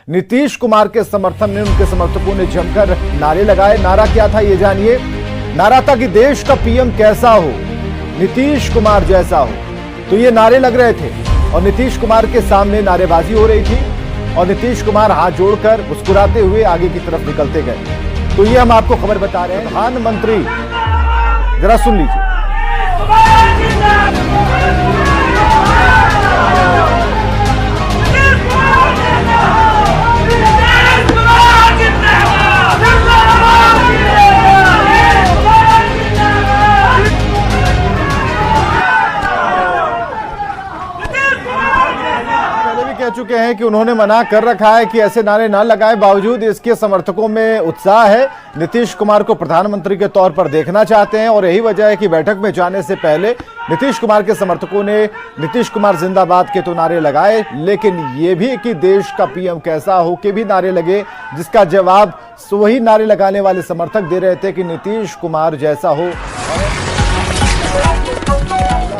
नीतीश कुमार के समर्थन में उनके समर्थकों ने जमकर नारे लगाए। नारा क्या था ये जानिए। नारा था कि देश का पीएम कैसा हो, नीतीश कुमार जैसा हो। तो ये नारे लग रहे थे और नीतीश कुमार के सामने नारेबाजी हो रही थी और नीतीश कुमार हाथ जोड़कर मुस्कुराते हुए आगे की तरफ निकलते गए। तो ये हम आपको खबर बता रहे हैं। प्रधानमंत्री, जरा सुन लीजिए। कह चुके हैं कि उन्होंने मना कर रखा है कि ऐसे नारे ना लगाएं, बावजूद इसके समर्थकों में उत्साह है। नीतीश कुमार को प्रधानमंत्री के तौर पर देखना चाहते हैं और यही वजह है कि बैठक में जाने से पहले नीतीश कुमार के समर्थकों ने नीतीश कुमार जिंदाबाद के तो नारे लगाए, लेकिन ये भी कि देश का पीएम कैसा हो के भी नारे लगे, जिसका जवाब वही नारे लगाने वाले समर्थक दे रहे थे कि नीतीश कुमार जैसा हो।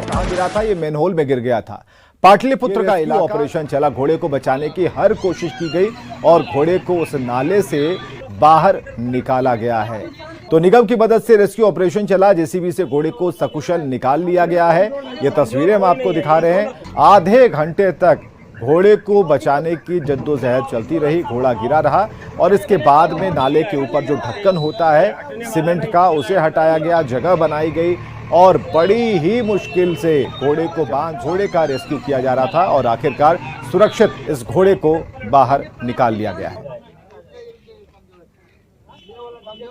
कहां गिरा था? ये मैनहोल में गिर गया था। पाटलिपुत्र का इलाका ऑपरेशन चला, घोड़े को बचाने की हर कोशिश की गई और घोड़े को उस नाले से बाहर निकाला गया है। तो निगम की मदद से रेस्क्यू ऑपरेशन चला, जेसीबी से घोड़े को सकुशल निकाल लिया गया है। ये तस्वीरें हम आपको दिखा रहे हैं। आधे घंटे तक घोड़े को बचाने की जद्दोजहद चलती रही, घोड़ा गिरा रहा और इसके बाद में नाले के ऊपर जो ढक्कन होता है सीमेंट का, उसे हटाया गया, जगह बनाई गई और बड़ी ही मुश्किल से घोड़े को बांध घोड़े का रेस्क्यू किया जा रहा था और आखिरकार सुरक्षित इस घोड़े को बाहर निकाल लिया गया है।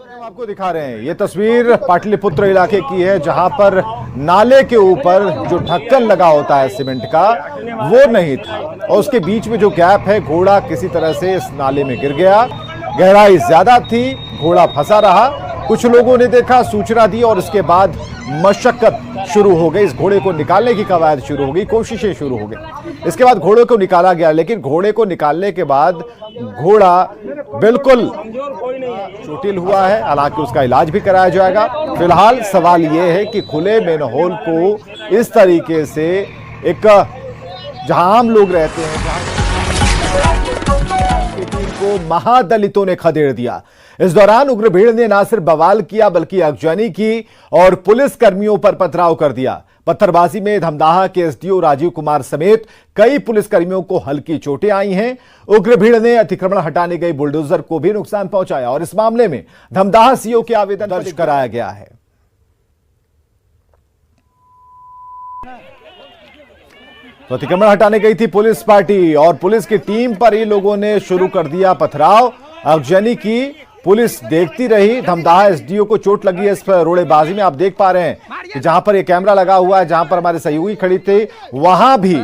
हम आपको दिखा रहे हैं, ये तस्वीर पाटलिपुत्र इलाके की है, जहां पर नाले के ऊपर जो ढक्कन लगा होता है सीमेंट का, वो नहीं था और उसके बीच में जो गैप है, घोड़ा किसी तरह से इस नाले में गिर गया। गहराई ज्यादा थी, घोड़ा फंसा रहा। कुछ लोगों ने देखा, सूचना दी और इसके बाद मशक्कत शुरू हो गई। इस घोड़े को निकालने की कवायद शुरू हो गई, कोशिशें शुरू हो गई। इसके बाद घोड़े को निकाला गया, लेकिन घोड़े को निकालने के बाद घोड़ा बिल्कुल चोटिल हुआ है। हालांकि उसका इलाज भी कराया जाएगा। फिलहाल सवाल यह है कि खुले मैनहोल को इस तरीके से एक जहां आम लोग रहते हैं, को महादलितों ने खदेड़ दिया। इस दौरान उग्र भीड़ ने न सिर्फ बवाल किया बल्कि आगजनी की और पुलिस कर्मियों पर पथराव कर दिया। पत्थरबाजी में धमदाहा के एसडीओ राजीव कुमार समेत कई पुलिसकर्मियों को हल्की चोटें आई हैं। उग्र भीड़ ने अतिक्रमण हटाने गई बुलडोजर को भी नुकसान पहुंचाया और इस मामले में धमदाहा सीओ के आवेदन दर्ज कराया गया है। तो अतिक्रमण हटाने गई थी पुलिस पार्टी और पुलिस की टीम पर ही लोगों ने शुरू कर दिया पथराव, आगजनी की। पुलिस देखती रही। धमदाहा एसडीओ को चोट लगी है इस रोड़ेबाजी में। आप देख पा रहे हैं कि जहां पर ये कैमरा लगा हुआ है, जहां पर हमारे सहयोगी खड़ी थे, वहां भी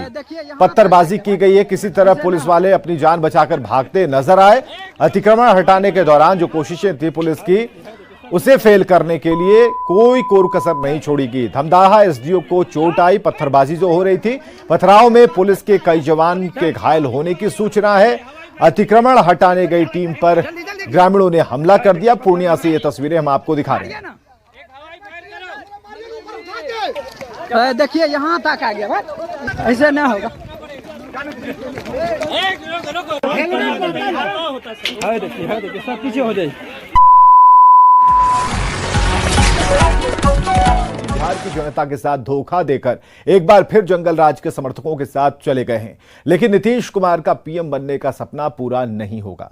पत्थरबाजी की गई है। किसी तरह पुलिस वाले अपनी जान बचाकर भागते नजर आए। अतिक्रमण हटाने के दौरान जो कोशिशें थी पुलिस की, उसे फेल करने के लिए कोई कोर कसर नहीं छोड़ी गई। धमदाहा एसडीओ को चोट आई, पत्थरबाजी जो हो रही थी, पथराव में पुलिस के कई जवान के घायल होने की सूचना है। अतिक्रमण हटाने गई टीम पर ग्रामीणों ने हमला कर दिया। पूर्णिया से ये तस्वीरें हम आपको दिखा रहे हैं। देखिए यहाँ तक आ गया, ऐसे ना होगा। देखिए सब पीछे हो जाए। बिहार की जनता के साथ धोखा देकर एक बार फिर जंगल राज के समर्थकों के साथ चले गए हैं, लेकिन नीतीश कुमार का पीएम बनने का सपना पूरा नहीं होगा।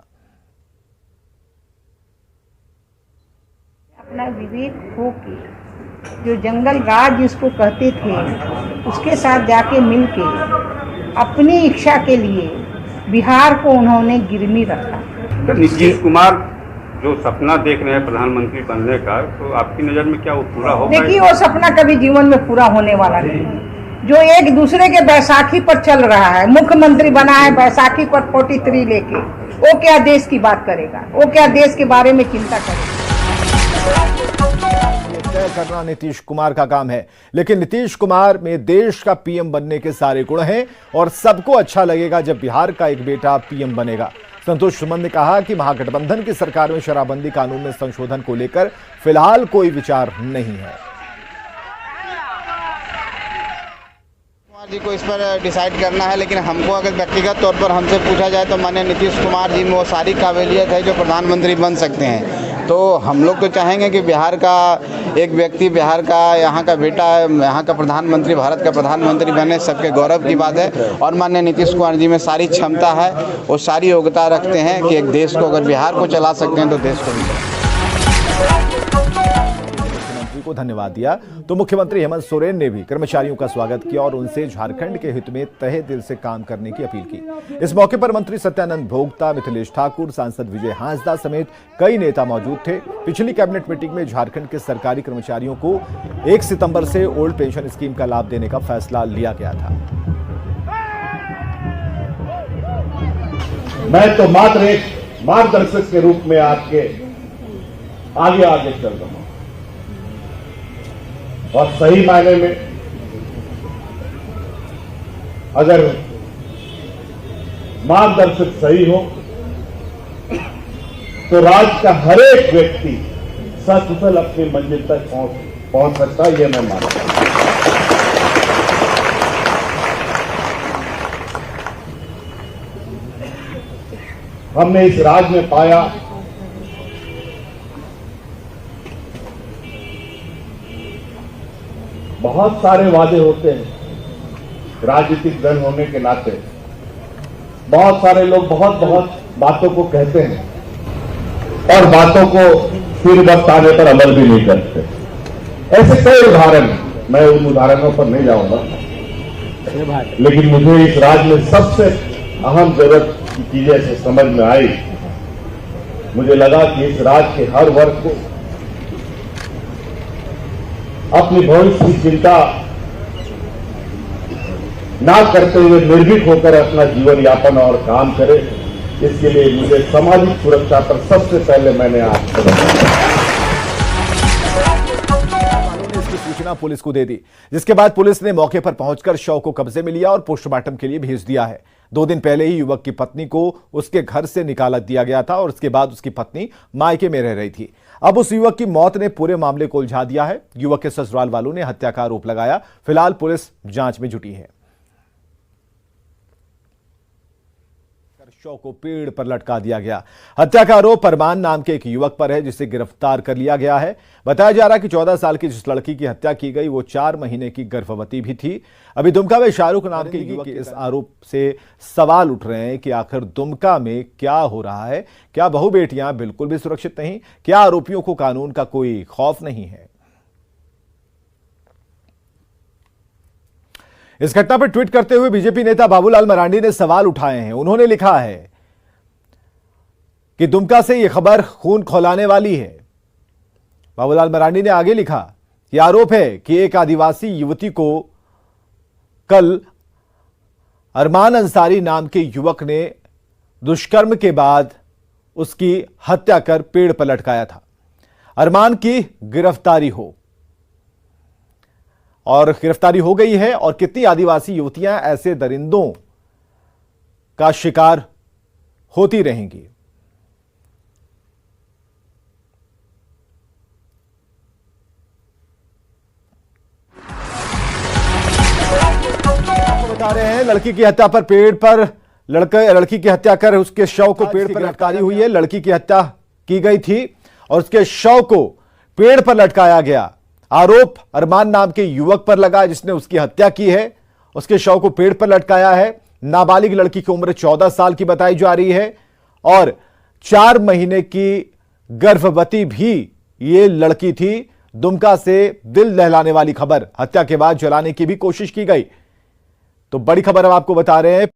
अपना विवेक खो के जो जंगल राज जिसको कहते थे, उसके साथ जाके मिलके अपनी इच्छा के लिए बिहार को उन्होंने गिरनी रखा। तो नीतीश कुमार जो सपना देख रहे हैं प्रधानमंत्री बनने का, तो आपकी नजर में क्या वो पूरा होगा? देखिए, वो सपना कभी जीवन में पूरा होने वाला नहीं। जो एक दूसरे के बैसाखी पर चल रहा है, मुख्यमंत्री बना है बैसाखी पर 43 लेके, वो क्या देश की बात करेगा? वो क्या देश के बारे में चिंता करेगा? तय करना नीतीश कुमार का काम है, लेकिन नीतीश कुमार में देश का पीएम बनने के सारे गुण हैं और सबको अच्छा लगेगा जब बिहार का एक बेटा पीएम बनेगा। संतोष सुमन ने कहा कि महागठबंधन की सरकार में शराबबंदी कानून में संशोधन को लेकर फिलहाल कोई विचार नहीं है। जी को इस पर डिसाइड करना है, लेकिन हमको अगर व्यक्तिगत तौर पर हमसे पूछा जाए तो माननीय नीतीश कुमार जी में वो सारी काबिलियत है जो प्रधानमंत्री बन सकते हैं। तो हम लोग तो चाहेंगे कि बिहार का एक व्यक्ति, बिहार का यहाँ का बेटा, यहाँ का प्रधानमंत्री, भारत का प्रधानमंत्री बने, सबके गौरव की बात है। और माननीय नीतीश कुमार जी में सारी क्षमता है, वो सारी योग्यता रखते हैं कि एक देश को, अगर बिहार को चला सकते हैं तो देश को भी। मुख्यमंत्री को धन्यवाद दिया तो मुख्यमंत्री हेमंत सोरेन ने भी कर्मचारियों का स्वागत किया और उनसे झारखंड के हित में तहे दिल से काम करने की अपील की। इस मौके पर मंत्री सत्यानंद भोक्ता, मिथिलेश ठाकुर, सांसद विजय हांसदा समेत कई नेता मौजूद थे। पिछली कैबिनेट मीटिंग में झारखंड के सरकारी कर्मचारियों को 1 सितंबर से ओल्ड पेंशन स्कीम का लाभ देने का फैसला लिया गया था। मैं तो मात्र एक मार्गदर्शक के रूप में आपके आगे चल रहा हूं और सही मायने में अगर मार्गदर्शक सही हो तो राज्य का हर एक व्यक्ति सकुशल अपनी मंजिल तक पहुंच सकता है, यह मैं मानता हूं। हमने इस राज्य में पाया बहुत सारे वादे होते हैं, राजनीतिक दल होने के नाते बहुत सारे लोग बहुत बातों को कहते हैं और बातों को फिर वक्त आने पर अमल भी नहीं करते। ऐसे कई उदाहरण, मैं उन उदाहरणों पर नहीं जाऊंगा, लेकिन मुझे इस राज्य में सबसे अहम जरूरत की चीजें से समझ में आई। मुझे लगा कि इस राज्य के हर वर्ग को अपनी भविष्य की चिंता ना करते हुए निर्भीक होकर अपना जीवन यापन और काम करे, इसके लिए मुझे सामाजिक सुरक्षा पर सबसे पहले मैंने आज इसकी सूचना पुलिस को दे दी, जिसके बाद पुलिस ने मौके पर पहुंचकर शव को कब्जे में लिया और पोस्टमार्टम के लिए भेज दिया है। 2 दिन पहले ही युवक की पत्नी को उसके घर से निकाल दिया गया था और उसके बाद उसकी पत्नी मायके में रह रही थी। अब उस युवक की मौत ने पूरे मामले को उलझा दिया है। युवक के ससुराल वालों ने हत्या का आरोप लगाया। फिलहाल पुलिस जांच में जुटी है। शव को पेड़ पर लटका दिया गया। हत्या का आरोप अरमान नाम के एक युवक पर है, जिसे गिरफ्तार कर लिया गया है। बताया जा रहा है कि 14 साल की जिस लड़की की हत्या की गई वो 4 महीने की गर्भवती भी थी। अभी दुमका में शाहरुख नाम के युवक के इस आरोप से सवाल उठ रहे हैं कि आखिर दुमका में क्या हो रहा है। क्या बहू बेटियां बिल्कुल भी सुरक्षित नहीं? क्या आरोपियों को कानून का कोई खौफ नहीं है? इस घटना पर ट्वीट करते हुए बीजेपी नेता बाबूलाल मरांडी ने सवाल उठाए हैं। उन्होंने लिखा है कि दुमका से यह खबर खून खौलाने वाली है। बाबूलाल मरांडी ने आगे लिखा, यह आरोप है कि एक आदिवासी युवती को कल अरमान अंसारी नाम के युवक ने दुष्कर्म के बाद उसकी हत्या कर पेड़ पर लटकाया था। अरमान की गिरफ्तारी हो और गिरफ्तारी हो गई है और कितनी आदिवासी युवतियां ऐसे दरिंदों का शिकार होती रहेंगी। बता रहे हैं लड़की की हत्या पर पेड़ पर लड़की की हत्या कर उसके शव को पेड़ पर लटकाई हुई है। लड़की की हत्या की गई थी और उसके शव को पेड़ पर लटकाया गया। आरोप अरमान नाम के युवक पर लगा जिसने उसकी हत्या की है। उसके शव को पेड़ पर लटकाया है। नाबालिग लड़की की उम्र 14 साल की बताई जा रही है और 4 महीने की गर्भवती भी ये लड़की थी। दुमका से दिल दहलाने वाली खबर, हत्या के बाद जलाने की भी कोशिश की गई। तो बड़ी खबर हम आपको बता रहे हैं।